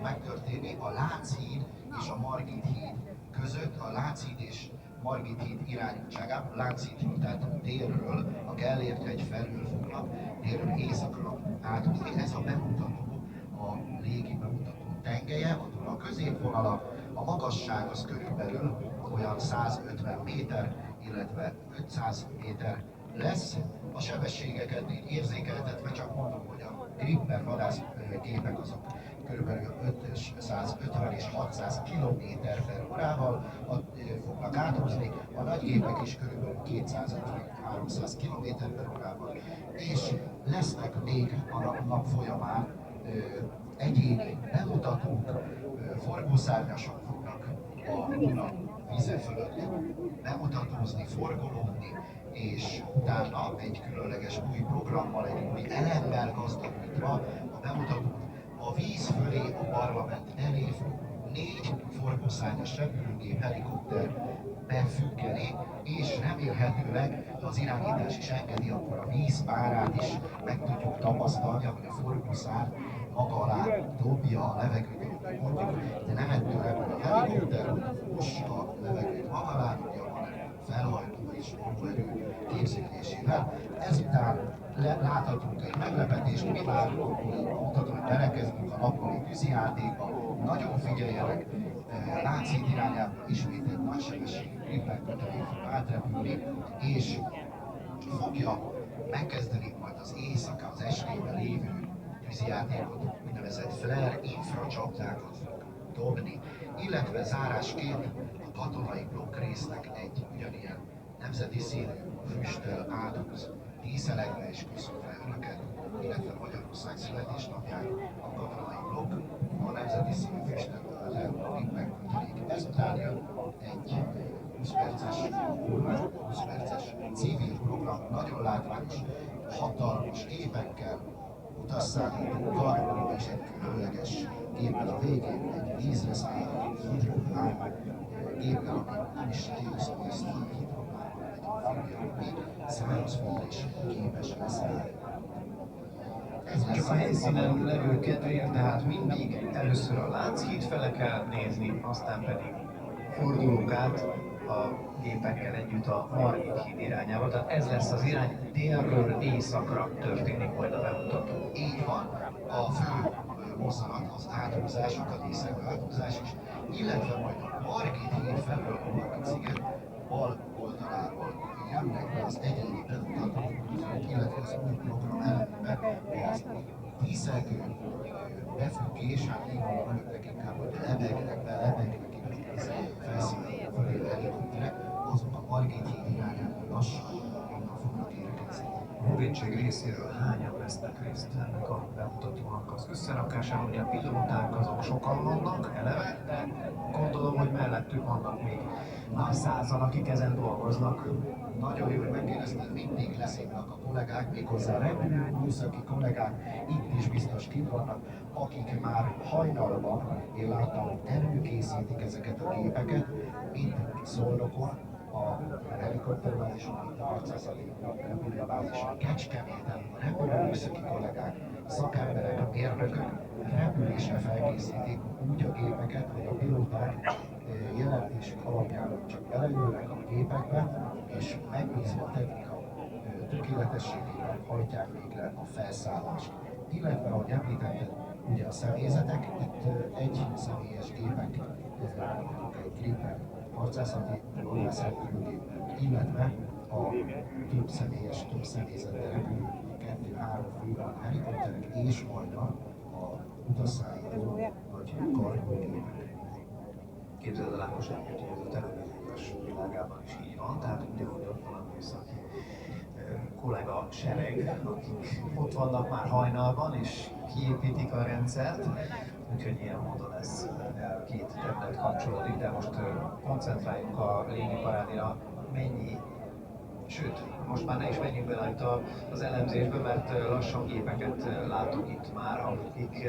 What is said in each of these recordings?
Megtörténni a Lánchíd és a Margit híd között, a Lánchíd és Margit híd irányultságában, Lánchídról, tehát délről, a Gellért hegy felül fognak délről északra áthozni. Ez a bemutató, a légi bemutató tengelye, a középvonala, a magasság az körülbelül olyan 150 méter, illetve 500 méter lesz. A sebességeket így érzékeltetve csak mondom, hogy a Gripen vadászgépek azok körülbelül 550 és 600 km/h fognak áthozni, a nagygépek is körülbelül 250-300 km/h, és lesznek még a nap folyamán egyéni bemutatók, forgószárnyasok fognak a Duna vize fölött bemutatózni, forgolódni, és utána egy különleges új programmal, egy új elemmel gazdagítva a bemutatót a víz fölé a parlament elé fog 4 forgószárnyas repülőgép, helikopter befüggeni, és remélhetőleg, ha az irányítás is engedi, akkor a vízpárát is meg tudjuk tapasztalni, hogy a forgószárny maga alá dobja a levegőt, mondjuk, de nem ettől repül a helikopter, most a levegőt maga alá dobja, hanem felhajtó és lóerő képződésével. Ezután láthatunk egy meglepetést, mi már mutatom, hogy belekezdünk a nappali tűzijátékba. Nagyon figyeljenek, Lánchíd irányából ismét egy nagy sebességű Gripen kötelék fog átrepülni, és fogja megkezdeni majd az éjszaka, az estében lévő tűzijátékot, úgynevezett flare infracsapdákat fog dobni, illetve zárásként a katonai blokkrésznek egy ugyanilyen nemzeti színű füsttel áldogz díszelegve és köszönve önöket, illetve Magyarország születésnapján a katonai blokk a nemzeti színű füsttel le megkötelik. Ezután jön egy 20 perces civil program, nagyon látványos, hatalmas képekkel, utasszállítókkal, és egy különleges géppel a végén, egy vízre szálló hidroplán géppel, ami nem is tízszor ezt a hidroplánban egy szárazföld is képes leszállni. Csak a helyszínen levő kedvéért, tehát mindig először a Lánchíd fele kell nézni, aztán pedig fordulunk át a gépekkel együtt a Margit híd irányába. Tehát ez lesz az irány, délről északra történik majd a bemutató. Így van, a fő mozzanat az áthúzás, a díszelő áthúzás is, illetve majd a Margit híd felől a Margit sziget bal oldaláról jönnek be az egyéni bemutatók, illetve az új program elemében az díszelgő befüggés, hát így van önöknek inkább, hogy lebegnek itt az felszínen fölé helikopterek, azok a Margit híd irányából lassan onnan fognak érkezni. A honvédség részéről hányan vesznek részt ennek a bemutatónak az összerakásában? Ugye a pilóták azok sokan vannak eleve, de gondolom, hogy mellettük vannak még már 100-an, akik ezen dolgoznak. Nagyon jó, hogy megkérdezted, mindig leszívnak a kollégák, méghozzá repülő, műszaki kollégák, itt is biztos kint vannak, akik már hajnalban, én láttam, előkészítik ezeket a gépeket, mint Szolnokon, a helikopterbázison, mint a harcászati repülőbázison, Kecskeméten a repülőműszaki kollégák, szakemberek, mérnökök repülésre felkészítik úgy a gépeket, hogy a pilóták jelentésük alapján csak beleülnek a gépekbe, és megbízva a technika tökéletességében hajtják végre a felszállást. Illetve, ahogy említetted, ugye a személyzetek, itt egy személyes gépek, egy Gripen harcászati repülőgép, illetve a több személyes, több személyzettel repülő 2-3 fő helikopterek és majd a utasszállító nagy kargógépek. Képzeld el, Ákos, hogy ez a televíziós világában is így van, tehát ugyanúgy ott van a műszaki kollega sereg, akik ott vannak már hajnalban és kiépítik a rendszert, úgyhogy ilyen módon ez két terület kapcsolódik, de most koncentráljunk a légiparádira. Mennyi, sőt, most már ne is menjünk bele itt az elemzésbe, mert lassan gépeket látok itt már, akik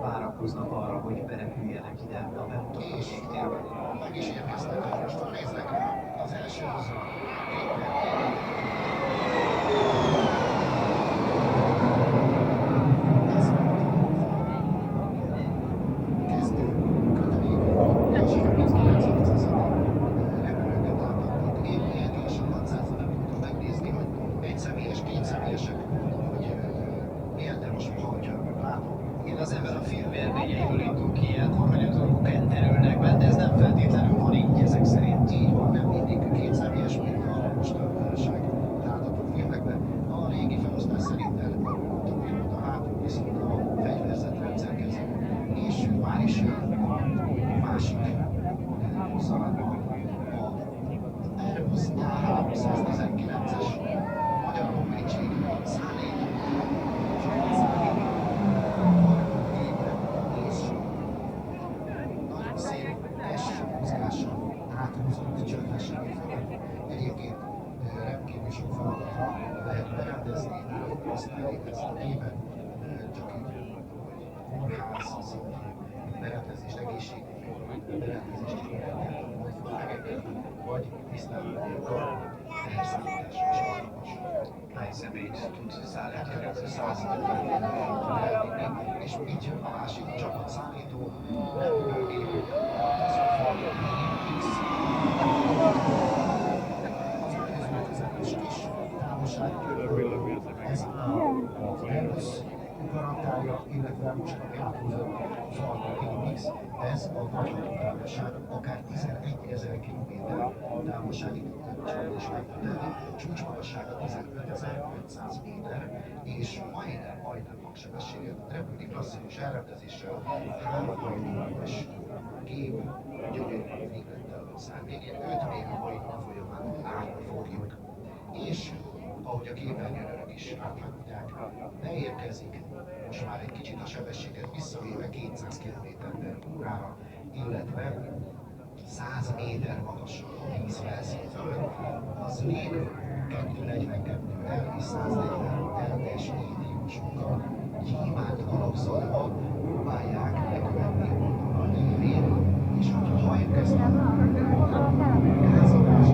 várakoznak arra, hogy berepüljenek ide a bemutató légtérbe. Meg is érkeztek, most néznek az első az a Én az ember a film élményeiből indul ki ilyenkor, hogy a dolgok enterülnek benne, de ez nem feltétlenül van így ezek szerint. Így van, nem mindig két személyes, mint a mostanság látható filmekben. A régi felosztás szerint elmondtuk, hogy a hátul viszont a fegyverzett rendszerkező. És már is jön a másik hozzáadva a Airbus A319-es Magyar Honvédség szállít. Nagyon szép mozgással áthúzott csöndességét. Egyébként rendkívül sok feladatra lehet berendezni, azt elvégezni a gépet, csak így, hogy kórház szintű berendezést, egészségügyi berendezést is vagy tisztán teherszállításra is alkalmas. Hány személyt tud szállítani? És így jön a másik csapatszállító repülőgép, az a Falcon 9X. Az előző közepes kis távolságkörül ez az Airbus garantálja, illetve most a áthúzott Falcon 9X, ez a nagyobb távolság, akár 11 000 km távolságig is meg tud tenni, csúcsmagassága 15.500 méter, és majdnem magsebességgel repülni klasszikus elrendezéssel, 3 hajtóműves gép, gyönyörű véglettel száll végén, 5 még a mai nap folyamán látni fogjuk. És ahogy a képernyőnök is láthatják, beérkezik most már egy kicsit a sebességet visszavéve 200 km/h, illetve 100 méter magasan a víz felszín fölött, az légő 242 L és 140 LT-s légiósokkal gyémánt alapzatban próbálják lekövetni a lévén, és hogyha érkeznek a gázadás,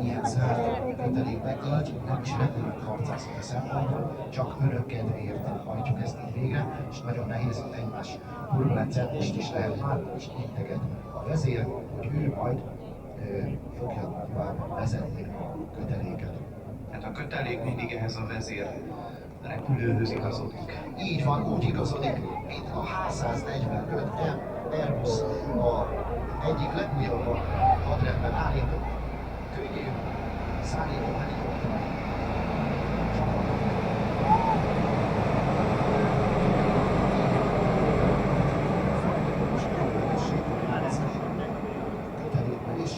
ilyen zárt kötelékben így nem is repülünk harcászati szempontból, csak önök kedvéért hajtjuk ezt így végre, és nagyon nehéz egymás turbulenciát, most is lehet már, most integet a vezér, hogy ő majd fogja tovább vezetni a köteléket. Hát a kötelék mindig ehhez a vezér repülőhöz igazodik. Így van, úgy igazodik, mint a H145M Airbus, a egyik legújabb hadrendben állított könnyű szállító helikopter. Kötelékben is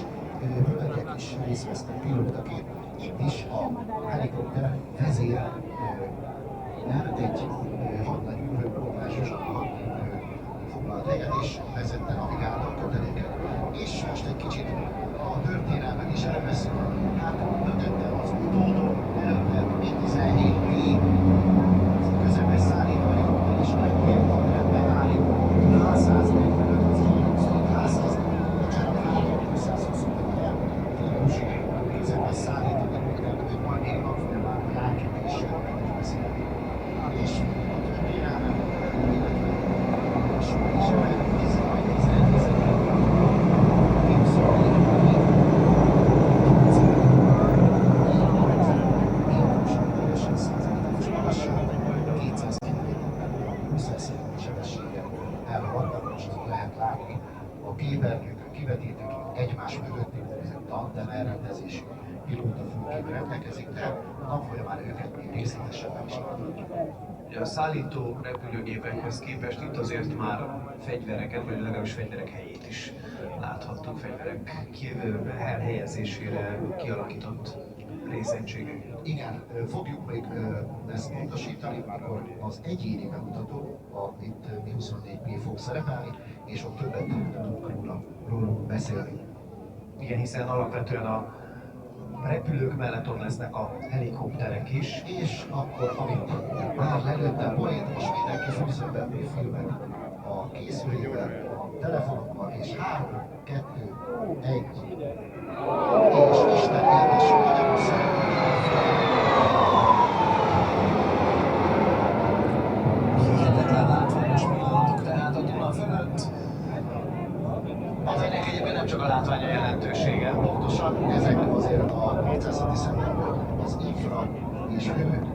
hölgyek is részt vesznek pilótaként. Itt is a helikopter vezér egy hadnagy űrhőpróbálásosabban foglalt helyet és vezette navigátor köteléket. És most egy kicsit a történelmet is elveszünk, hát mögötte az utódó, lehet látni a képernyőkön, kivetítőkön egymás mögötti, ezek tandem elrendezésű pilótafülkével rendelkezik, de a nap folyamán őket még részletesebben is láthatjuk. A szállító repülőgépekhez képest itt azért már fegyvereket, vagy legalábbis fegyverek helyét is láthattuk, fegyverek elhelyezésére kialakított részegységek. Igen, fogjuk még ezt pontosítani, akkor az egyéni bemutató, itt Mi-24P fog szerepelni, és ott többet tudunk róluk beszélni. Igen, hiszen alapvetően a repülők mellett ott lesznek a helikopterek is. És akkor, amikor már lelőttem Boeing, most mindenki fűzön be új filmet a készülékben, a telefonokban, és 3, 2, 1, és Isten éltessük Magyarországot! Hihetetlen látványos pillanatok tehát a Duna fölött. Ezeknek egyébként nem csak a látvány a jelentősége. Pontosan ezek azért a 200. szempontból az infra és hő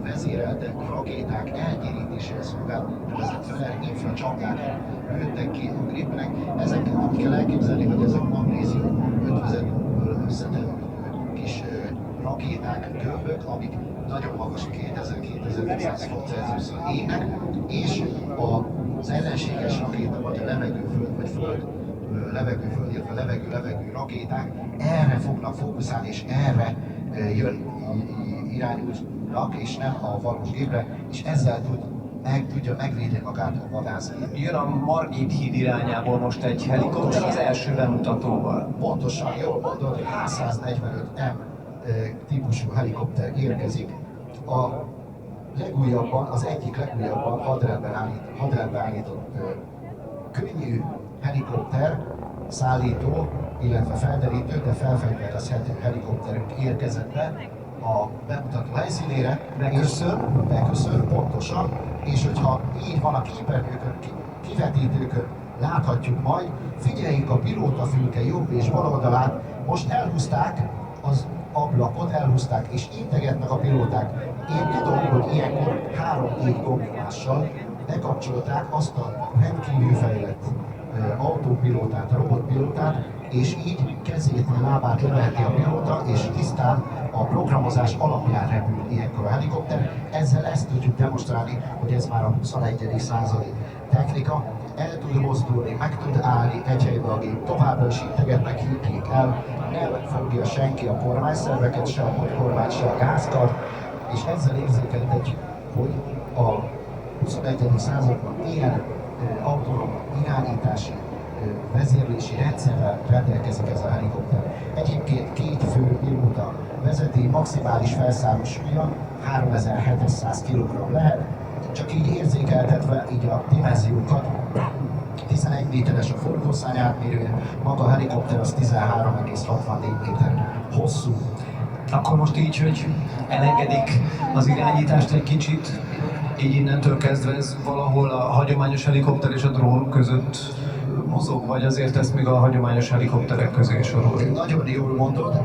vezéreltek rakéták eltérítéséhez szolgáló úgynevezett Fener infracsapdák lőttek ki a gripnek. Ezeket úgy kell elképzelni, hogy ezek magnézium ötvözetből összetevődő kis rakéták, gömbök, amik nagyon magas 2000-2500 fok Celsiuson égnek, és az ellenséges rakéta, vagy a levegőföld, vagy föld, levegőföld, illetve levegő-levegő rakéták erre fognak fókuszálni, és erre irányulnak, és nem a valós gépre, és ezzel tudja megvédeni magát a vadászgép. Jön a Margit híd irányából most egy helikopter az első bemutatóval. Pontosan, jól mondod, H145M típusú helikopter érkezik. A legújabban, az egyik legújabban hadrendben állított könnyű helikopter, szállító, illetve felderítő, de felfegyverezhető helikopterünk érkezett be a bemutató helyszínére. Beköszön, pontosan, és hogyha így van a képernyőkön, kivetítőkön láthatjuk majd, figyeljünk a pilótafülke jobb és bal oldalát, most elhúzták az ablakot, elhúzták és integetnek a pilóták. Én tudom, hogy ilyenkor 3-4 gombnyomással bekapcsolták azt a rendkívül fejlett autópilótát, robotpilótát, és így kezét, lábát leveheti a pilóta, és tisztán a programozás alapján repül ilyenkor a helikopter. Ezzel ezt tudjuk demonstrálni, hogy ez már a 21. századi technika. El tud mozdulni, meg tud állni egy helybe a gép, továbbra is integetnek, hűtjék el, nem fogja senki a kormányszerveket, se a kormányt, se a gázkart, és ezzel érzékeltetjük, hogy a 21. században ilyen autonóm irányítási, vezérlési rendszerrel rendelkezik ez a helikopter. Egyébként 2 fő pilóta vezeti, maximális felszálló súlya 3700 kg lehet, csak így érzékeltetve így a dimenziókat. 11 méteres a forgószárny átmérője, maga a helikopter az 13,64 méter hosszú. Akkor most így, hogy elengedik az irányítást egy kicsit, így innentől kezdve ez valahol a hagyományos helikopter és a drón között mozog, vagy azért ezt még a hagyományos helikopterek közé soroljuk? Nagyon jól mondod,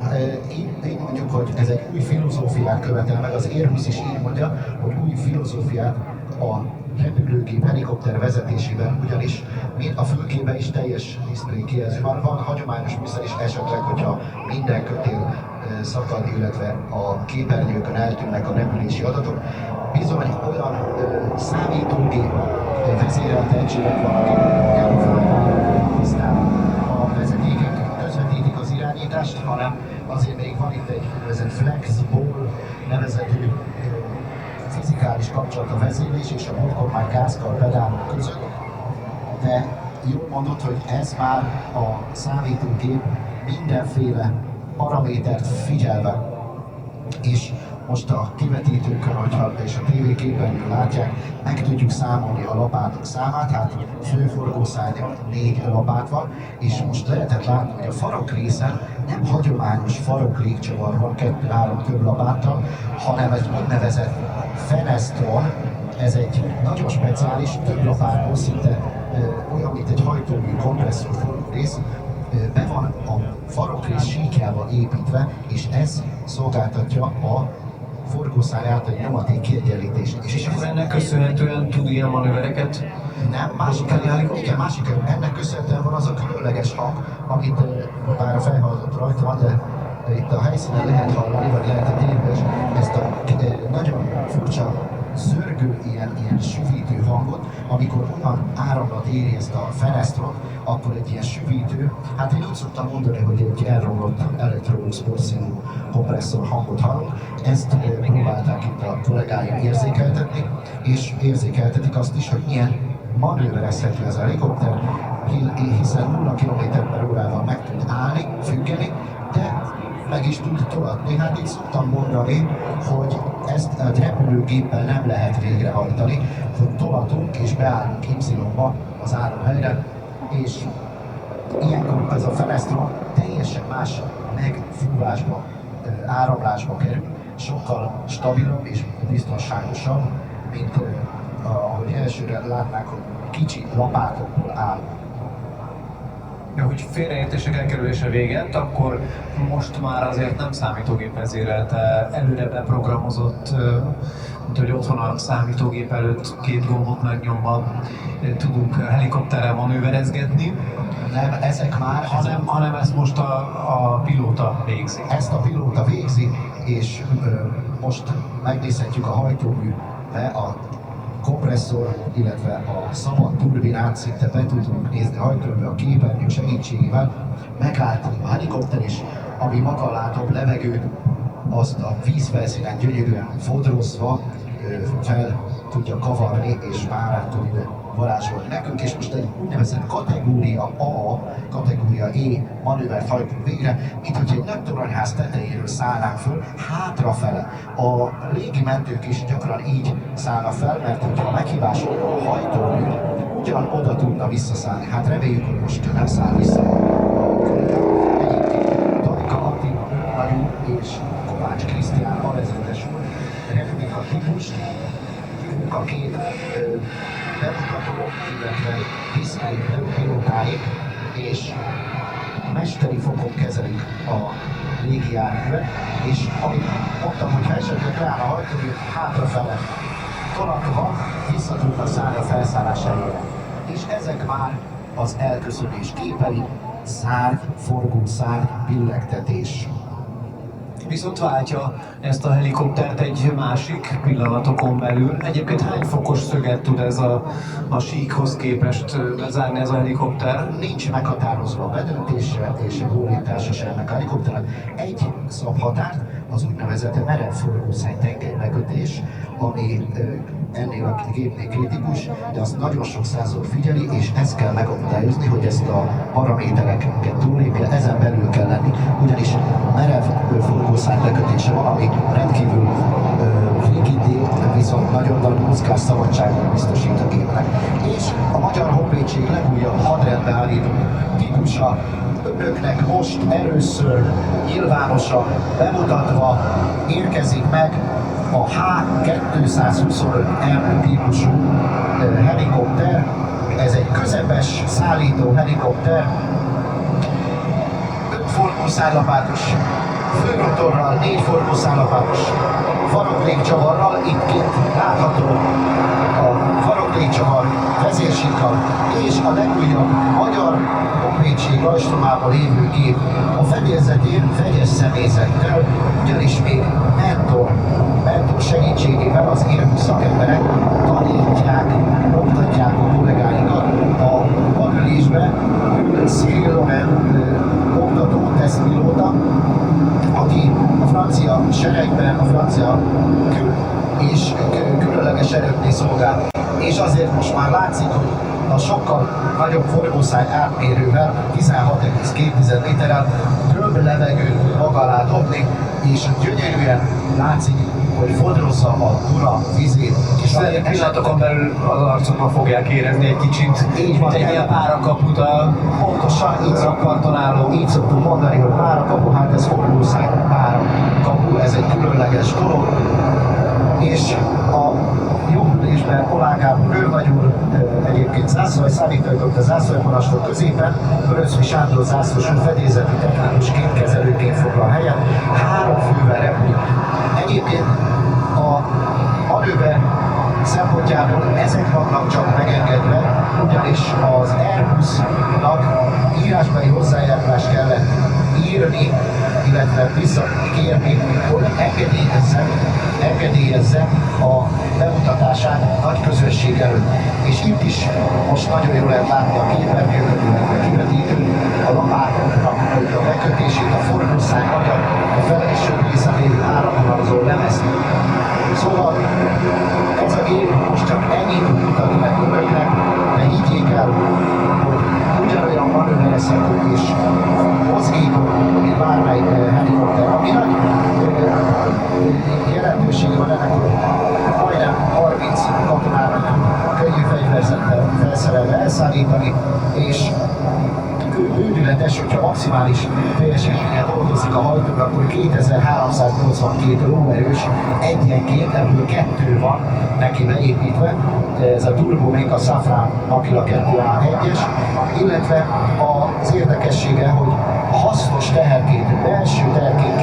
így mondjuk, hogy ez egy új filozófiát követel meg, az Airbus is így mondja, hogy új filozófiát a repülőgép helikopter vezetésében, ugyanis mind a fülkében is teljes diszplay kijelző van, hagyományos műszer is esetleg, hogyha minden kötél szakad, illetve a képernyőkön eltűnnek a repülési adatok. Bizony olyan számítógép vezérelt egységek vannak, amik tisztán a vezetékek közvetítik az irányítást, hanem azért még van itt egy úgynevezett flexible nevezetű fizikális kapcsolat a vezérlés és a motorkormány gázkar pedálok között, de jól mondod, hogy ez már a számítógép mindenféle paramétert figyelve, és most a kivetítőkön, és a tévéképernyőn látják, meg tudjuk számolni a lapátok számát, hát főforgószárnyon 4 lapát van, és most lehetett látni, hogy a farokrészen nem hagyományos faroklégcsavar van 2-3 több lapáttal, hanem egy úgynevezett fenestron, ez egy nagyon speciális, több lapátból szinte olyan, mint egy hajtómű kompresszor rész, be van a farokrész síkjával építve, és ez szolgáltatja a forgószár által nyomaték kiegyenlítés. És akkor ennek köszönhetően tud ilyen manővereket? Nem, másik, ennek köszönhetően van az a különleges hang, amit bár a fejhallgató rajta van, de itt a helyszínen lehet hallani, vagy lehet a térben is, ezt a nagyon furcsa zörgő, ilyen süvítő hangot, amikor olyan áramlat éri ezt a fenesztrot, akkor egy ilyen süvítő, hát én úgy szoktam mondani, hogy egy elromlott elektromos porszínű kompresszor hangot hallunk, ezt próbálták itt a kollégáim érzékeltetni, és érzékeltetik azt is, hogy ilyen manőverezhető ez a helikopter, hiszen 0 km/h-val meg tud állni, függeni, de meg is tud tolatni. Hát így szoktam mondani, hogy ezt a repülőgéppel nem lehet végrehajtani, hogy tolatunk és beállunk Y-ba az állóhelyre, és ilyenkor ez a fenesztron teljesen más megfúvásba, áramlásba kerül, sokkal stabilabb és biztonságosabb, mint ahogy elsőre látnák, hogy kicsi lapátokból áll. De hogy félreértések elkerülése véget, akkor most már azért nem számítógép vezérelte, előre beprogramozott, mint hogy otthon a számítógép előtt 2 gombot megnyomva tudunk helikopterrel manőverezgetni. Nem, ezek már, hanem ezt most a pilóta végzi. Ezt a pilóta végzi, és most megnézhetjük a hajtóműbe a kompresszor, illetve a szabad turbinát szinte be tudunk nézni hajtóműbe a képernyő segítségével. Megállt a helikopter is, ami maga látóbb levegőt, azt a vízfelszínen gyönyörűen fodrozva fel tudja kavarni, és párát tud varázsolni nekünk, és most egy úgynevezett kategória A, kategória E manővert hajtunk végre, mint hogy egy nagy toronyház tetejéről szállnánk föl, hátrafele. A légimentők is gyakran így szállnak fel, mert hogyha a meghívás hajtómű ugyan oda tudna visszaszállni. Hát reméljük, hogy most nem száll vissza a kollégám. Egyébként Danika Attila nagyú és Kovács Krisztián alvezetes úr repülik a típust, a két bemutató, illetve diszplay pilótáik, és mesteri fokon kezelik a légijárművet, és amit mondtam, hogy ha esetleg leáll a hajtómű, hátrafele tolatva vissza tudnak szállni a felszállás helyére. És ezek már az elköszönés képei, szárny, forgó szárny, billegtetés. Viszont váltja ezt a helikoptert egy másik pillanatokon belül. Egyébként hány fokos szöget tud ez a síkhoz képest lezárni ez a helikopter? Nincs meghatározva a bedöntésre és a gólítása sem ennek a helikopternek. Egy szabhatárt, az úgynevezett merev forgószány tengelybekötés, ami ennél a gépnél kritikus, de azt nagyon sok százor figyeli, és ezt kell megakadályozni, hogy ezt a paramétereket túllépje, ezen belül kell lenni, ugyanis merev forgószány bekötése valami rendkívül rigidé, viszont nagyon nagy mozgásszabadságot biztosít a gépnek. És a Magyar Honvédség legújabb hadrendbe állított típusa önöknek most először nyilvánosan bemutatva érkezik meg a H225M típusú helikopter. Ez egy közepes szállító helikopter, 5 forgószálylapátos főrotorral, 4 forgószálylapátos faroklékcsavarral, itt kint látható a faroklékcsavar vezérsíkkal, és a legújabb Magyar Honvédség rajstromában lévő gép a fedélzetén vegyes személyzettel, ugyanis még mentor segítségével az élő szakemberek tanítják, oktatják a kollégáikat a vadülésbe. Cyril Loren oktató, tesztpilóta, aki a francia seregben, a francia és különleges erőknél szolgál. És azért most már látszik, hogy a sokkal nagyobb forgószány átmérővel, 16,2 literrel több levegőt maga alá dobni, és gyönyörűen látszik, hogy fodrozza a Duna vizét. És pillanatokon belül az arcokban fogják érezni egy kicsit, így van, egy ilyen párakaput a pontosan így rakparton álló. Így szoktuk mondani, hogy párakapu, hát ez forgószány párakapu, ez egy különleges dolog. És a jobb ülésben kollégám Rővagy úr egyébként egyébként zászló, szállítójutott a zászlóparancsnok középen, Vöröszmi Sándor zászlósú fedélzeti technikusként, kezelőként foglal helyet, 3 fővel repül. Egyébként a manőver szempontjából ezek vannak csak megengedve, ugyanis az Airbusnak írásbeli hozzájárulást kellett írni, illetve visszakérni, hogy engedélyezze a bemutatását nagy közösség előtt. És itt is most nagyon jól lehet látni a képernyőket, illetve kivetítőt, a lapátoknak a bekötését, a fordulszány magyar, a felső részen lévő áramvonalazó lemezt. Szóval ez a gép most csak ennyit tud mutatni meg önöknek, de higgyék el, hogy ugyanolyan manőverezhető és mozgékony, mint bármelyik helikopter, aminek jelentősége van ennek, hogy majdnem 30 katonának könnyű fegyverzettel felszerelve elszállítani, és bődületes, hogyha maximális teljesítményen dolgozik a hajtók, akkor 2382 lóerős egyenként, ebből 2 van neki beépítve, ez a Turbomék, a Safran Aquila 2A1-es, illetve az érdekessége, hogy a hasznos teherként, belső teherként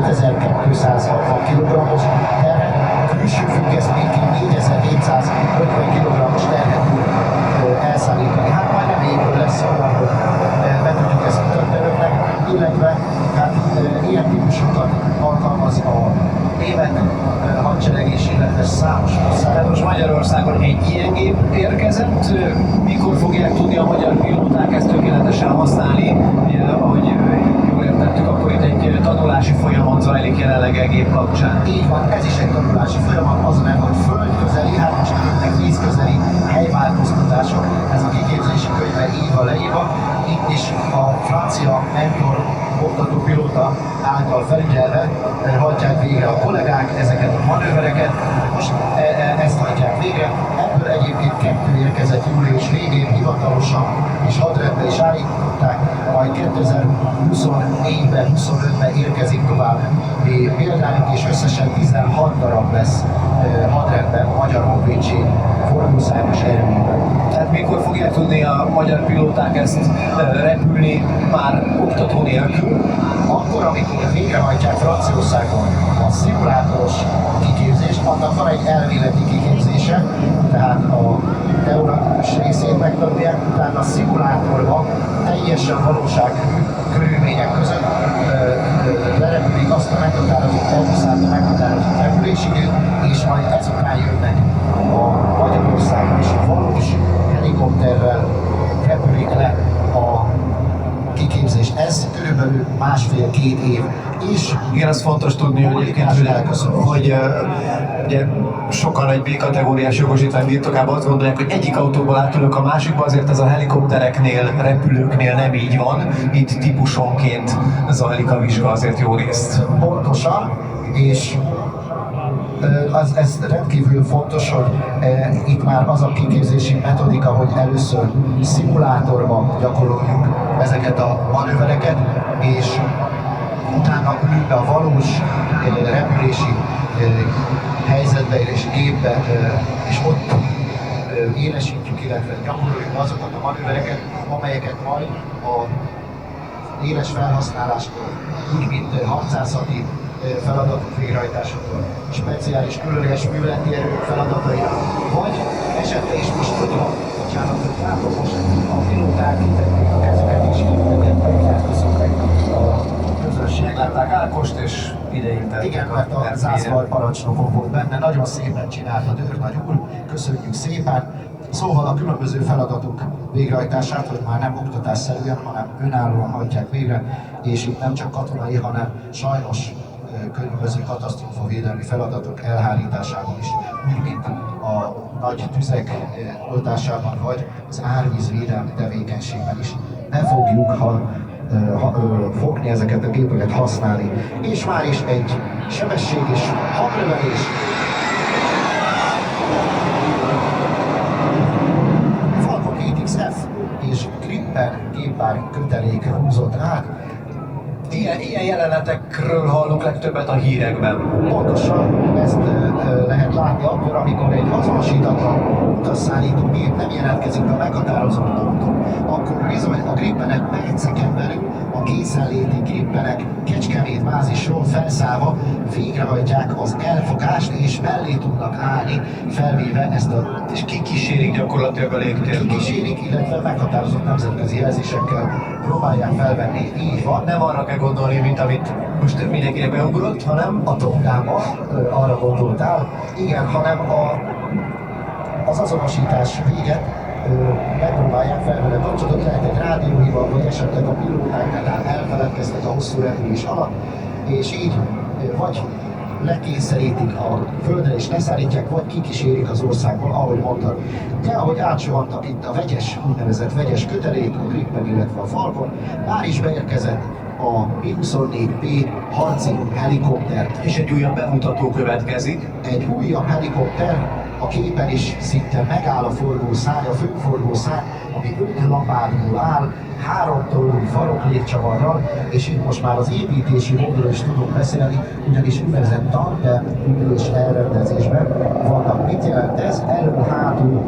5260 kg-os terhet, külső függesztményként 4750 kg-os terhet tud elszállítani. Hát majd nem évből lesz olyan, hogy be tudjuk ezt mutatni önöknek, illetve hát ilyen típusokat alkalmaz a német hadsereg is, illetve számos ország. Tehát most Magyarországon egy ilyen gép érkezett, mikor fogják tudni a magyar pilóták ezt tökéletesen használni? Ugye, ahogy jól értettük, akkor itt egy tanulási folyamat zajlik jelenleg a gép kapcsán. Így van, ez is egy tanulási folyamat, az a neve, hogy földközeli, hát most önöknek vízközeli helyváltoztatások, ez a kiképzési könyvben írva leírva. Itt is a francia mentor oktató pilóta által felügyelve hajtják végre a kollégák ezeket a manővereket, most ezt hajtják végre. Ebből egyébként 2 érkezett július végén hivatalosan és hadrendbe is állították, majd 2024-ben, 25-ben érkezik tovább példányok, és összesen 16 darab lesz hadrendben a Magyar Honvédség fordulószámos erőjében. Tehát mikor fogják tudni a magyar pilóták ezt repülni már oktató nélkül? Akkor, amikor végrehajtják Franciaországon a szimulátoros kiképzést, annak van egy elméleti kiképzése, tehát a teoretikus részét megtanulják, utána a szimulátorban teljesen valóságű körülmények között lerepülik azt a meghatározott elviszát, a meghatározott repülésidőt, és majd ezután jönnek a Magyarországon is valós helikopterrel repülik le a kiképzést. Ez körülbelül 1,5-2 év. És igen, az fontos tudni, hogy egyébként, hogy ugye sokan egy B-kategóriás jogosítvány birtokában azt gondolják, hogy egyik autóból átülök a másikba, azért ez a helikoptereknél, repülőknél nem így van. Itt típusonként zajlik a vizsga azért jó részt. Pontosan, és ez rendkívül fontos, hogy itt már az a kiképzési metodika, hogy először szimulátorban gyakoroljuk ezeket a manővereket, és utána ülünk be a valós repülési helyzetbe és gépbe, és ott élesítjük, illetve gyakoroljuk azokat a manővereket, amelyeket majd a éles felhasználáskor, úgy mint harcászati feladatok végrehajtásakor, speciális különleges műveleti erők feladatai, vagy esetleg is most, hogyha bocsánat, hogy látom most a pilóták kitették a kezüket és integették, köszöntek a közönség. Meglátták Ákost és ideintettek. Igen, mert a zászlaj parancsnokon volt benne, nagyon szépen csinálta Dörnagy úr, köszönjük szépen. Szóval a különböző feladatok végrehajtását, hogy már nem oktatásszerűen, hanem önállóan hajtják végre, és itt nem csak katonai, hanem sajnos különböző katasztrófavédelmi feladatok elhárításában is, úgy, mint a nagy tüzek oltásában, vagy az árvízvédelmi tevékenységben is. Ne fogjuk fogni ezeket a gépeket használni. És már is egy sebesség és haglövelés. Falcon 7XF és Gripen géppár kötelék húzott át. Ilyen jelenetekről hallunk legtöbbet a hírekben. Pontosan ezt lehet látni akkor, amikor egy azonosítatlan utasszállítógép nem jelentkezik be a meghatározott ponton, akkor bizony a grippenek perceken belül a készenléti grippenek Kecskemét bázisról felszállva végrehajtják az elfogást és mellé tudnak állni, felvéve ezt a... És kikísérik gyakorlatilag a légtérben. Kikísérik, illetve meghatározott nemzetközi jelzésekkel próbálják felvenni. Így van. Nem arra kell gondolni, mint amit most mindenkinek beugrott, hanem Atomgába, arra gondoltál. Igen, hanem az azonosítás véget megpróbálják felvenni. Kapcsolatot lehet egy rádióhival, vagy esetleg a pilóták elfeledkeztek a hosszú repülés alatt, és így vagy lekényszerítik a földre és leszállítják, vagy kikísérik az országból, ahogy mondtad. De ahogy átsuhantak itt a vegyes, úgynevezett vegyes kötelék, a Gripen, illetve a Falcon, már is beérkezett a Mi-24P harci helikopter. és egy újabb bemutató következik. Egy újabb helikopter, a képen is szinte megáll a forgószáj, a főforgószáj, ami 5 lapátból áll, 3 tollú faroklétcsavarral, és itt most már az építési módról is tudunk beszélni, ugyanis úgynevezett tandem ülés elrendezésben vannak. Mit jelent ez? Elől-hátul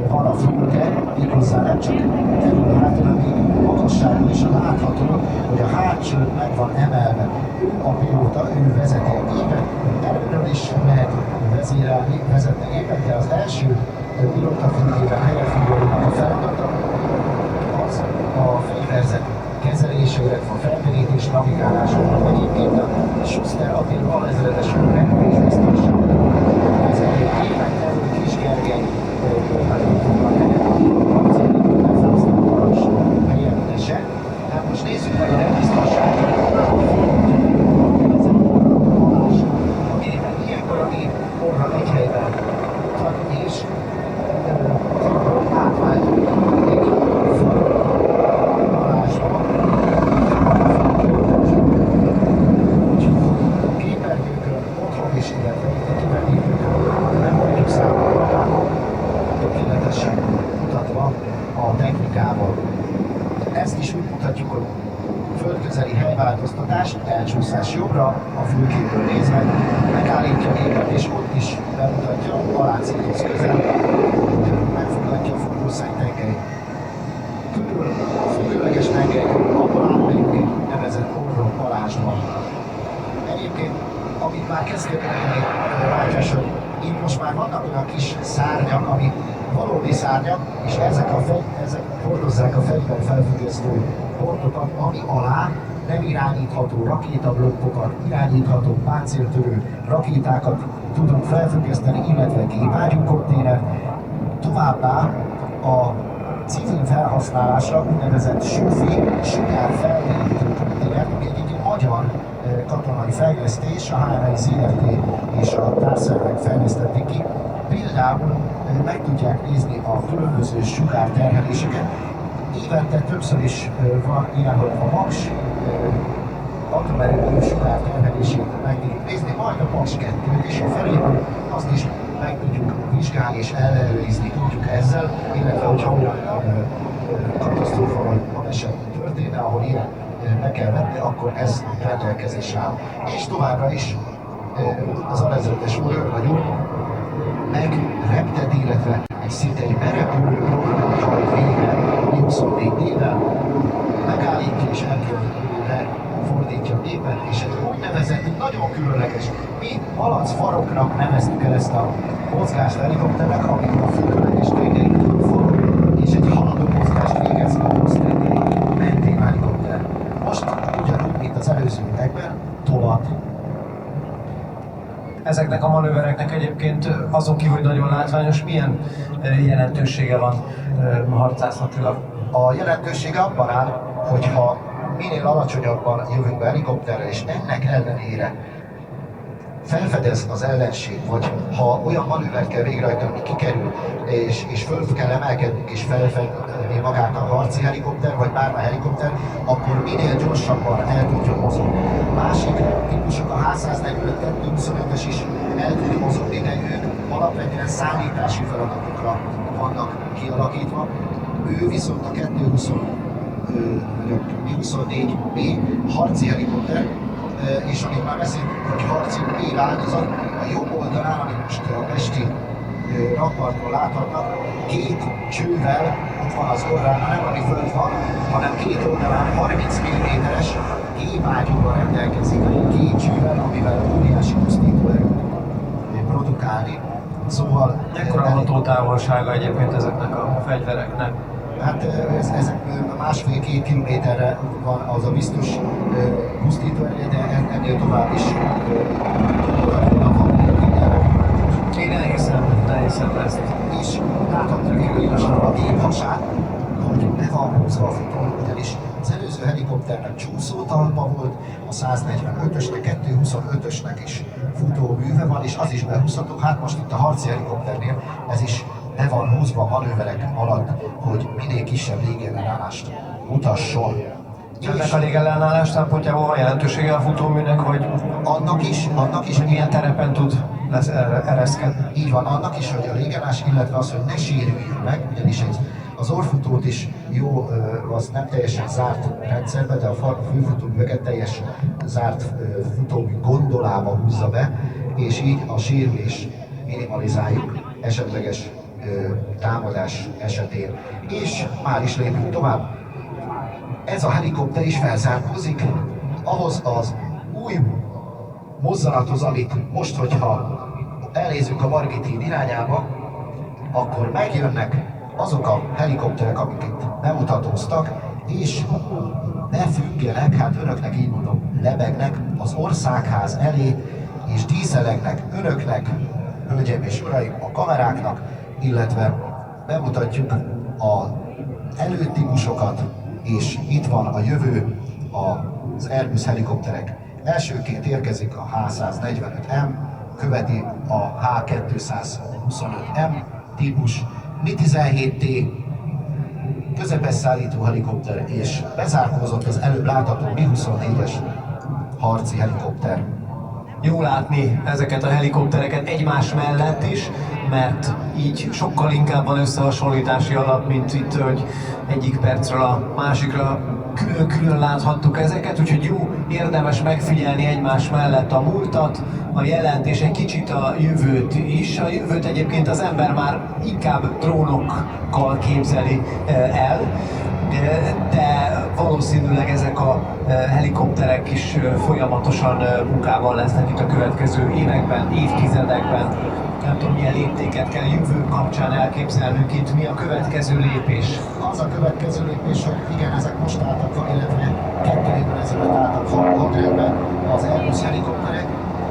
van a fülke, méghozzá nem csak elől-hátul, hanem magasságban is látható, hogy a hátsó meg van emelve. Ő a pilóta, ő vezeti a gépet, előről is lehet vezérelni, vezetni gépet, de az első pilótafülkében helyefülőnek a feladata az a fegyverzet kezelése, illetve a felderítés, navigálása. Egyébként a Schuster Attila alezredes repülésbiztonságban kezeli a gépet, erről Kis Gergely helyettese. Tehát most nézzük meg a repbiztonságot. Ilyenkor a gép orra egy helyben mutat, és átvált egy forralásba. Képernyőkön otthon is, illetve itt a kivetítőkön nem mondjuk számomra, tökéletesen mutatva a technikával. Ezt is úgy mutatjuk, hogy földközeli helyváltoztatás, elcsúszás jobbra, a fülkéből nézve, megállítja a gépet, és ott is bemutatja a palácéhoz közel, megfogadja a forgószáj tengelyét. Körül a függőleges tengely, abban átmegyünk egy nevezett orró palázsban. Egyébként, amit már kezdtél mondani, Rákás, hogy itt most már vannak olyan kis szárnyak, ami valódi szárnyak, és ezek hordozzák a fegyver felfüggesztő pontokat, ami alá nem irányítható rakétablokkokat, irányítható páncéltörő rakétákat tudunk felfüggeszteni, illetve gépágyúkonténer. Továbbá a civil felhasználásra úgynevezett SUFI, sugárfelderítő konténer, ami egyébként magyar katonai fejlesztés, a HMI ZRT és a társszervek fejlesztették ki. Például meg tudják nézni a különböző sugárterheléseket. Évente többször is van ilyen, hogy a Paks atomerőmű sugárterhelését meg tudjuk nézni, majd a Paks 2-t és a felépül, azt is meg tudjuk vizsgálni és ellenőrizni tudjuk ezzel, illetve hogyha olyan katasztrófa vagy baleset történne, ahol ilyen be kell vetni, akkor ez rendelkezésre áll. És továbbra is az alezredes úr, őrnagy úr megrepteti, illetve egy szinte egy berepülő programot hajt végre Mi-24D-vel, megállítja és elkülönülőre fordítja a gépet, és egy úgynevezett, nagyon különleges, mi malacfaroknak neveztük el ezt a mozgást helikopternek, amikor a függőleges tengely forog, és egy haladó mozgást végez a posztengely mentén helikopter. Most ugyanúgy, mint az előző üvegben, tolad. Ezeknek a manővereknek egyébként azon kívül, hogy nagyon látványos, milyen jelentősége van harcászatilag? A jelentősége abban áll, hogyha minél alacsonyabban jövünk be helikopterrel, és ennek ellenére felfedez az ellenség, vagy ha olyan manővert kell végrehajtani, hogy kikerül, és föl kell emelkednünk, és felfedni magát a harci helikopter, vagy bármely helikopter, akkor minél gyorsabban el tudjon mozogni. Másik típusok, a H145-225-es is el tud mozogni, de ők alapvetően szállítási feladatokra vannak kialakítva. Ő viszont a 224B harci helikopter, és amit már beszéltünk, hogy harci B változat, a jobb oldalán, amit most a pesti rakpartról láthatnak, két csővel, ott van az orrán, nem ami föld van, hanem két oldalán 30 mm-es gépágyúval rendelkezik, két csővel, amivel óriási pusztító erőt produkálni. Szóval... Ekkora hatótávolsága egyébként ezeknek a fegyvereknek? Hát ezek másfél-két kilométerre van az a biztos pusztító ereje, de ennél tovább is tudnak Én elhiszem ezt. És láthatjuk a gép hasát, hogy be van húzva a futóművel is. Az előző helikopternek csúszótalpa volt, a 145-ösnek, 225-ösnek is futóműve van, és az is behúzható. Hát most itt a harci helikopternél ez is be van húzva a manőverek alatt, hogy minél kisebb légellenállást mutasson. Ennek a légellenállás szempontjából van jelentősége a futóműnek, hogy annak is, hogy milyen terepen tud ereszkedni? Így van, annak is, hogy a légállás, illetve az, hogy ne sérüljön meg, ugyanis az orrfutót is jó, az nem teljesen zárt rendszerbe, de a főfutóműveket teljes zárt futómű gondolába húzza be, és így a sérülés minimalizáljuk esetleges támadás esetén. És már is lépünk tovább. Ez a helikopter is felzárkózik ahhoz az új mozzanathoz, amit most, hogyha elnézzük a Margit híd irányába, akkor megjönnek azok a helikopterek, amik itt bemutatóztak, és ne függjenek, hát önöknek így mondom, lebegnek az országház elé, és díszelegnek önöknek, hölgyeim és uraim, a kameráknak, illetve bemutatjuk az előtípusokat, és itt van a jövő, az Airbus helikopterek. Elsőként érkezik a H145M, követi a H225M típus, Mi-17T, közepes szállító helikopter, és bezárkózott az előbb látható Mi-24-es harci helikopter. Jó látni ezeket a helikoptereket egymás mellett is, mert így sokkal inkább van összehasonlítási alap, mint itt, hogy egyik percről a másikra külön-külön láthattuk ezeket, úgyhogy jó, érdemes megfigyelni egymás mellett a múltat, a jelent és egy kicsit a jövőt is. A jövőt egyébként az ember már inkább drónokkal képzeli el, de valószínűleg ezek a helikopterek is folyamatosan munkában lesznek itt a következő években, évtizedekben. Nem tudom, milyen léptéket kell jövő kapcsán elképzelnünk itt, mi a következő lépés? Az a következő lépés, hogy igen, ezek most álltak, illetve 2 évvel ezelőtt álltak hadrendben az Airbus helikopterek.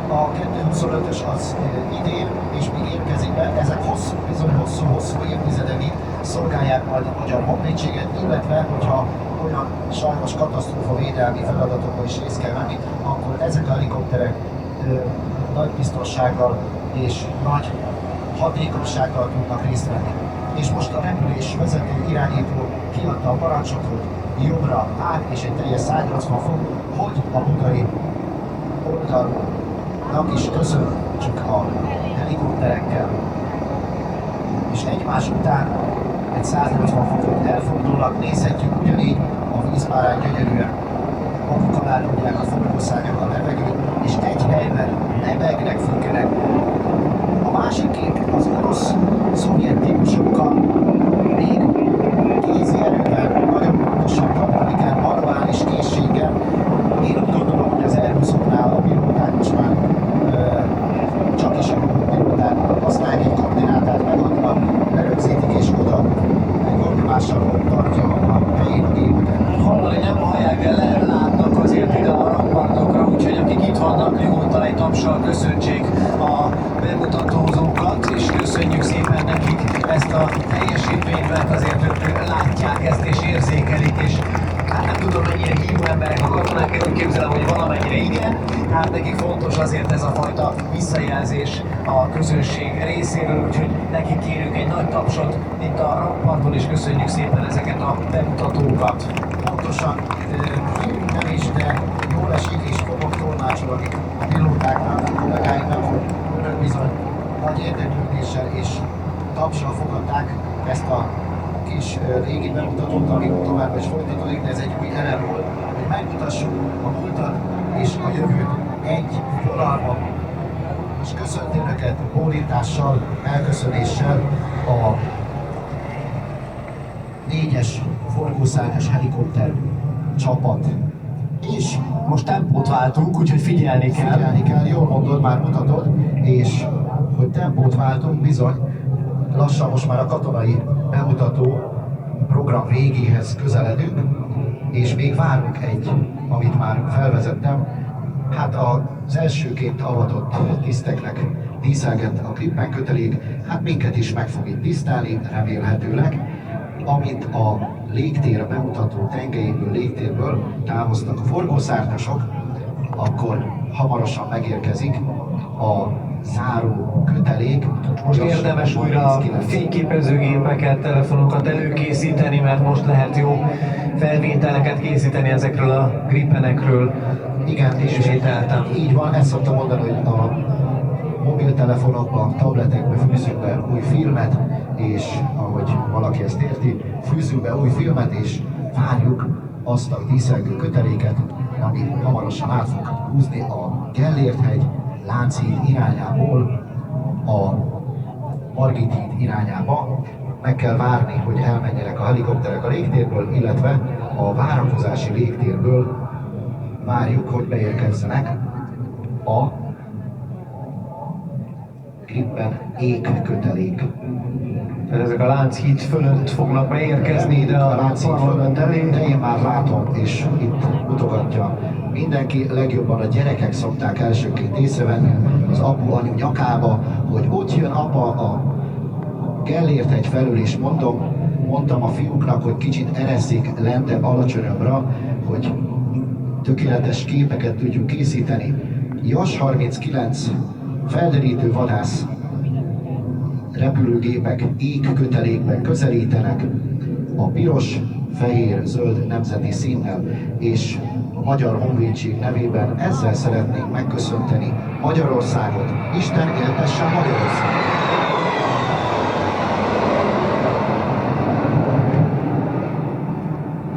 A 225-ös az idén, és még érkezik be, ezek bizony hosszú évtizedekig szolgálják majd a magyar honvédséget, illetve hogyha olyan sajnos katasztrófa védelmi feladatokban is részt kell venni, akkor ezek a helikopterek nagy biztonsággal és nagy hatékonysággal tudnak részt venni. És most a repülés vezető irányító kiadta a parancsot, hogy jobbra áll és egy teljes 180 fok, hogy a budai oldalnak is köszönjük a helikopterekkel. És egymás után egy 180 fokot elfordulnak, nézhetjük ugyanígy a vízpárán gyönyörűen. Maguk alá tudják a forgószárnyak a levegőt, és egy helyben lebegnek, függenek. A másik kép az orosz szovjet típusokkal, még kézi erővel, nagyon pontosan kaptanikán, manuális készséggel. Én úgy gondolom, hogy az Airbusoknál a pilóták most már csak is a pilóták használják egy koordinátát megadva, lerögzítik és oda egy gomnyomással tartja a helyén a gépüket. Hallani nem hallják, de látnak azért ide a rakpartokra, úgyhogy akik itt vannak, nyugodtan egy tapssal köszöntsék a bemutatózókat, és köszönjük szépen nekik ezt a teljesítményt, mert azért ők látják ezt és érzékelik, és hát nem tudom, mennyire hívó emberek a katonák, én úgy képzelem, hogy valamennyire igen, hát nekik fontos azért ez a fajta visszajelzés a közönség részéről, úgyhogy nekik kérünk egy nagy tapsot itt a rakparton, és köszönjük szépen ezeket a bemutatókat. Pontosan, nem is, de jól esik és fogok tolmácsolni a pilótáknak, a kollégáinknak, hogy önök bizony nagy érdeklődéssel és tapsal fogadták ezt a kis régi bemutatót, ami továbbra is folytatódik, de ez egy új elem volt, hogy megmutassuk a múltat és a jövőt egy vonalban és köszönti Önöket bólintással, elköszönéssel a 4-es forgószárnyas helikopter csapat. És Most tempót váltunk, úgyhogy figyelni kell. jól mondod, már mutatod, és hogy tempót váltunk, bizony, lassan most már a katonai bemutató program végéhez közeledünk, és még várunk amit már felvezettem, hát az elsőként avatott tiszteknek díszelget a Gripen kötelék, hát minket is meg fog itt tisztelni, remélhetőleg, amint a légtér bemutató tengelyéből, légtérből távoztak a forgószárnyasok, akkor hamarosan megérkezik a záró kötelék. Most érdemes újra fényképezőgépeket, telefonokat előkészíteni, mert most lehet jó felvételeket készíteni ezekről a Gripenekről. Igen, és ismételtem. Így van, ezt szoktam mondani, hogy a mobiltelefonokba, tabletekbe fűzünk be új filmet, és ahogy valaki ezt érti, fűzünk be új filmet, és várjuk azt a díszelgő köteléket, ami hamarosan át fog húzni a Gellért-hegy Lánchíd irányából a Margit híd irányába. Meg kell várni, hogy elmenjenek a helikopterek a légtérből, illetve a várakozási légtérből várjuk, hogy beérkezzenek a Gripen égkötelék. Ezek a Lánchíd fölött fognak beérkezni ide a Lánchíd fölött elé, de én már látom, és itt mutogatja mindenki, legjobban a gyerekek szokták elsőként észrevenni az apu-anyu nyakába, hogy ott jön apa a Gellért-hegy felül, és mondtam a fiúknak, hogy kicsit ereszik lentebb, alacsonyabbra, hogy tökéletes képeket tudjuk készíteni. JAS 39 felderítő vadász repülőgépek égkötelékben közelítenek a piros, fehér, zöld nemzeti színnel, és a Magyar Honvédség nevében ezzel szeretnénk megköszönteni Magyarországot. Isten éltesse Magyarországot!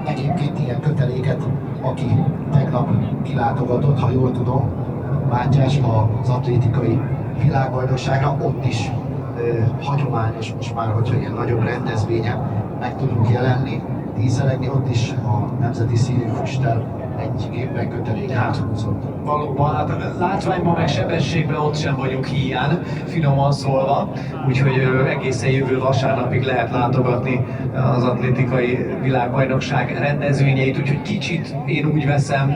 Egyébként ilyen köteléket, aki tegnap kilátogatott, ha jól tudom, Mátyás az atlétikai világbajnokságra, ott is hagyományos most már, hogyha ilyen nagyobb rendezvényen meg tudunk jelenni, díszelegni, ott is a nemzeti színű füsttel egy gépben kötelék áthúzott. Valóban, hát látványban meg sebességben ott sem vagyunk hiány, finoman szólva, úgyhogy egészen jövő vasárnapig lehet látogatni az atlétikai világbajnokság rendezvényeit, úgyhogy kicsit én úgy veszem,